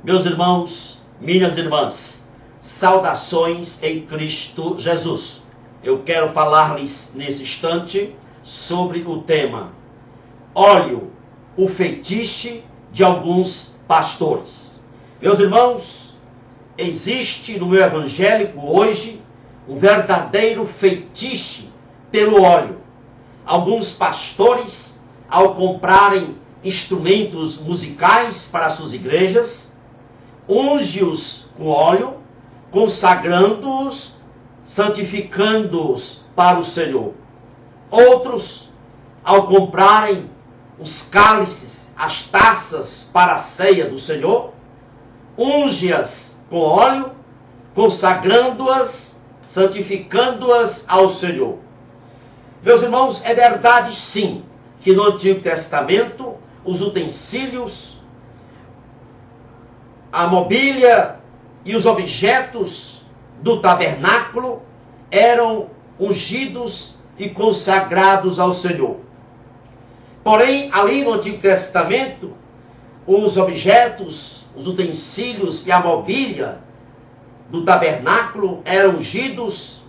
Meus irmãos, minhas irmãs, saudações em Cristo Jesus. Eu quero falar-lhes nesse instante sobre o tema óleo, o fetiche de alguns pastores. Meus irmãos, existe no meio evangélico hoje um verdadeiro fetiche pelo óleo. Alguns pastores, ao comprarem instrumentos musicais para suas igrejas, unge-os com óleo, consagrando-os, santificando-os para o Senhor. Outros, ao comprarem os cálices, as taças para a ceia do Senhor, unge-as com óleo, consagrando-as, santificando-as ao Senhor. Meus irmãos, é verdade sim, que no Antigo Testamento, os utensílios, a mobília e os objetos do tabernáculo eram ungidos e consagrados ao Senhor. Porém, ali no Antigo Testamento, os objetos, os utensílios e a mobília do tabernáculo eram ungidos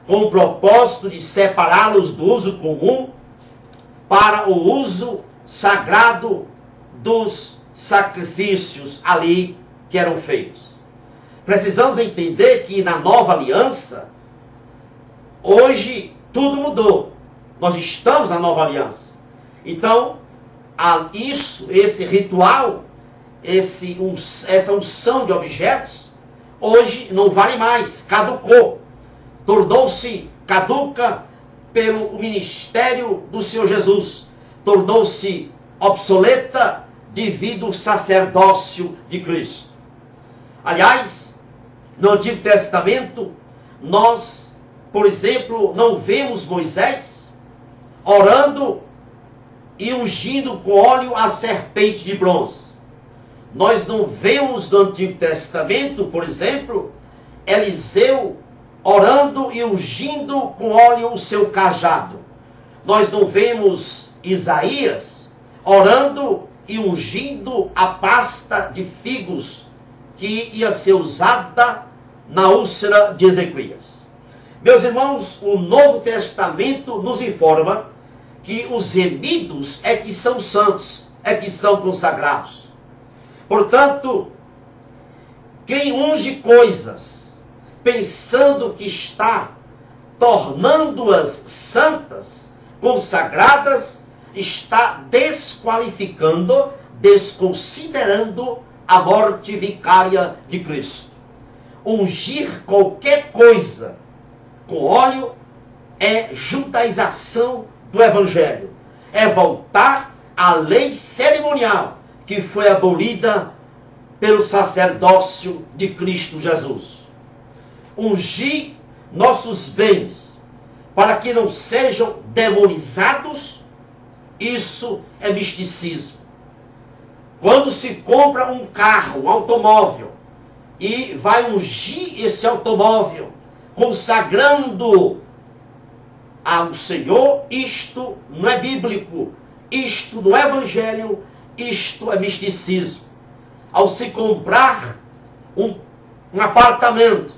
com o propósito de separá-los do uso comum para o uso sagrado dos sacrifícios ali que eram feitos. Precisamos entender que na nova aliança, hoje tudo mudou. Nós estamos na nova aliança. Então, esse ritual, essa unção de objetos, hoje não vale mais, caducou. Tornou-se caduca pelo ministério do Senhor Jesus. Tornou-se obsoleta devido ao sacerdócio de Cristo. Aliás, no Antigo Testamento, nós, por exemplo, não vemos Moisés orando e ungindo com óleo a serpente de bronze. Nós não vemos no Antigo Testamento, por exemplo, Eliseu orando e ungindo com óleo o seu cajado. Nós não vemos Isaías orando e ungindo a pasta de figos que ia ser usada na úlcera de Ezequias. Meus irmãos, o Novo Testamento nos informa que os remidos é que são santos, é que são consagrados. Portanto, quem unge coisas pensando que está tornando-as santas, consagradas, está desqualificando, desconsiderando a morte vicária de Cristo. Ungir qualquer coisa com óleo é judaização do Evangelho. É voltar à lei cerimonial que foi abolida pelo sacerdócio de Cristo Jesus. Ungir nossos bens para que não sejam demonizados, isso é misticismo. Quando se compra um carro, um automóvel, e vai ungir esse automóvel, consagrando ao Senhor, isto não é bíblico, isto não é evangelho, isto é misticismo. Ao se comprar um apartamento,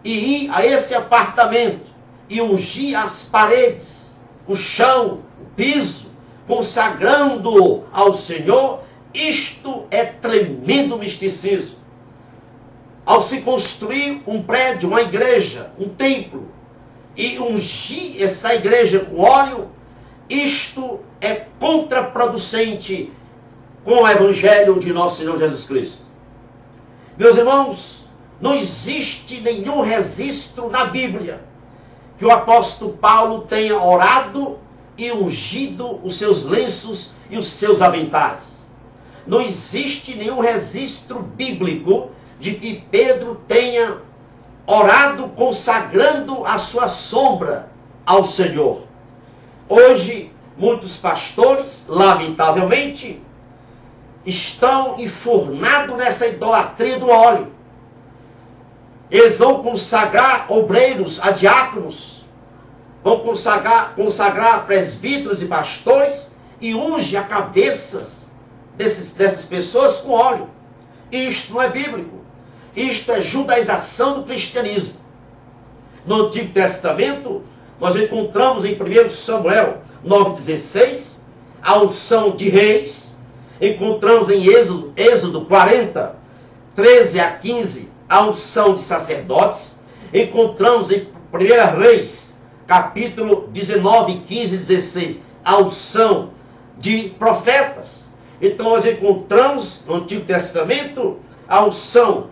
e ir a esse apartamento, e ungir as paredes, o chão, o piso, consagrando ao Senhor, isto é tremendo misticismo. Ao se construir um prédio, uma igreja, um templo, e ungir essa igreja com óleo, isto é contraproducente com o Evangelho de nosso Senhor Jesus Cristo. Meus irmãos, não existe nenhum registro na Bíblia que o apóstolo Paulo tenha orado e ungido os seus lenços e os seus aventais. Não existe nenhum registro bíblico de que Pedro tenha orado consagrando a sua sombra ao Senhor. Hoje, muitos pastores, lamentavelmente, estão enfurnados nessa idolatria do óleo. Eles vão consagrar obreiros a diáconos, vão consagrar presbíteros e pastores e unge a cabeças dessas pessoas com óleo. Isto não é bíblico. Isto é judaização do cristianismo. No Antigo Testamento, nós encontramos em 1 Samuel 9,16, a unção de reis. Encontramos em Êxodo 40, 13 a 15, a unção de sacerdotes. Encontramos em 1 Reis, capítulo 19, 15 e 16, a unção de profetas. Então nós encontramos no Antigo Testamento a unção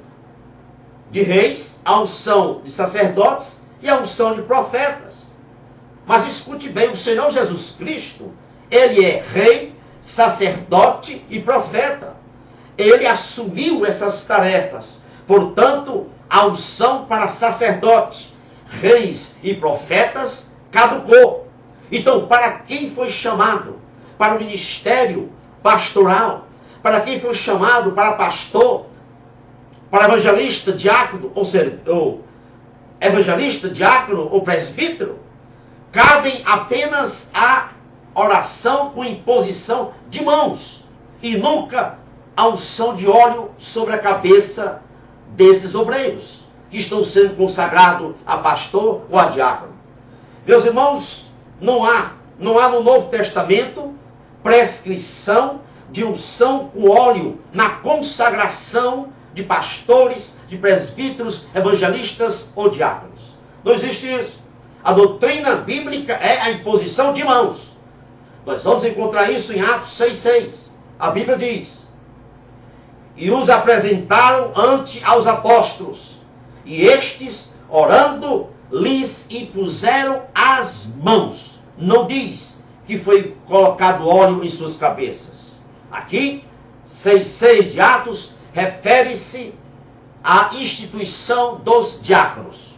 de reis, a unção de sacerdotes e a unção de profetas. Mas escute bem, o Senhor Jesus Cristo, ele é rei, sacerdote e profeta. Ele assumiu essas tarefas. Portanto, a unção para sacerdote, reis e profetas caducou. Então, para quem foi chamado para o ministério pastoral, para quem foi chamado para pastor, para evangelista, diácono, ou seja, evangelista, diácono ou presbítero, cabem apenas a oração com imposição de mãos e nunca a unção de óleo sobre a cabeça desses obreiros que estão sendo consagrados a pastor ou a diácono. Meus irmãos, não há no Novo Testamento prescrição de unção com óleo na consagração de pastores, de presbíteros, evangelistas ou diáconos. Não existe isso. A doutrina bíblica é a imposição de mãos. Nós vamos encontrar isso em Atos 6,6. A Bíblia diz: e os apresentaram ante aos apóstolos, e estes, orando, lhes impuseram as mãos. Não diz que foi colocado óleo em suas cabeças. Aqui, 6,6 de Atos, refere-se à instituição dos diáconos.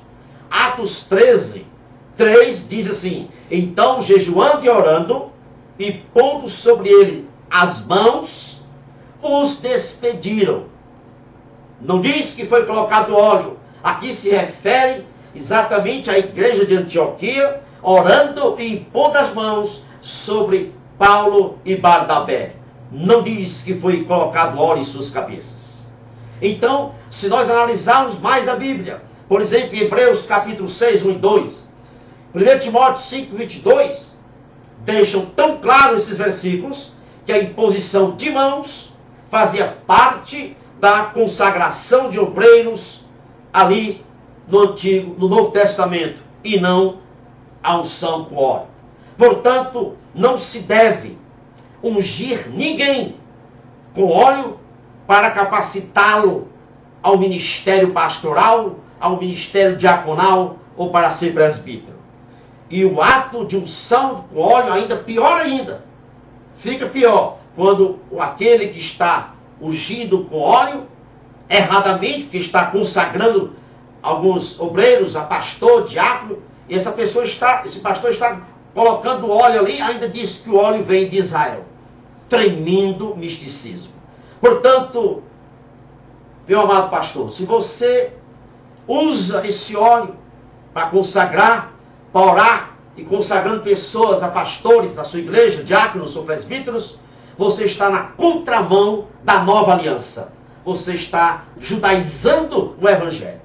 Atos 13:3 diz assim: então, jejuando e orando, e pondo sobre ele as mãos, os despediram. Não diz que foi colocado óleo. Aqui se refere exatamente à igreja de Antioquia, orando e impondo as mãos sobre Paulo e Barnabé. Não diz que foi colocado óleo em suas cabeças. Então, se nós analisarmos mais a Bíblia, por exemplo, em Hebreus capítulo 6, 1 e 2, 1 Timóteo 5, 22, deixam tão claro esses versículos que a imposição de mãos fazia parte da consagração de obreiros ali no Novo Testamento, e não a unção com óleo. Portanto, não se deve ungir ninguém com óleo para capacitá-lo ao ministério pastoral, ao ministério diaconal ou para ser presbítero. E o ato de unção com óleo ainda pior ainda. Fica pior quando aquele que está ungido com óleo, erradamente, que está consagrando alguns obreiros a pastor, diácono, e esse pastor está colocando óleo ali, ainda diz que o óleo vem de Israel. Tremendo misticismo. Portanto, meu amado pastor, se você usa esse óleo para consagrar, para orar, e consagrando pessoas a pastores da sua igreja, diáconos ou presbíteros, você está na contramão da nova aliança. Você está judaizando o evangelho.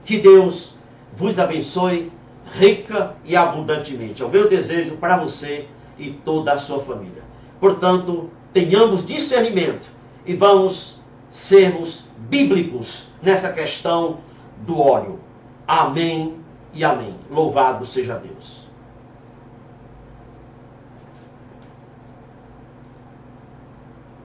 Que Deus vos abençoe rica e abundantemente. É o meu desejo para você e toda a sua família. Portanto, tenhamos discernimento e vamos sermos bíblicos nessa questão do óleo. Amém e amém. Louvado seja Deus.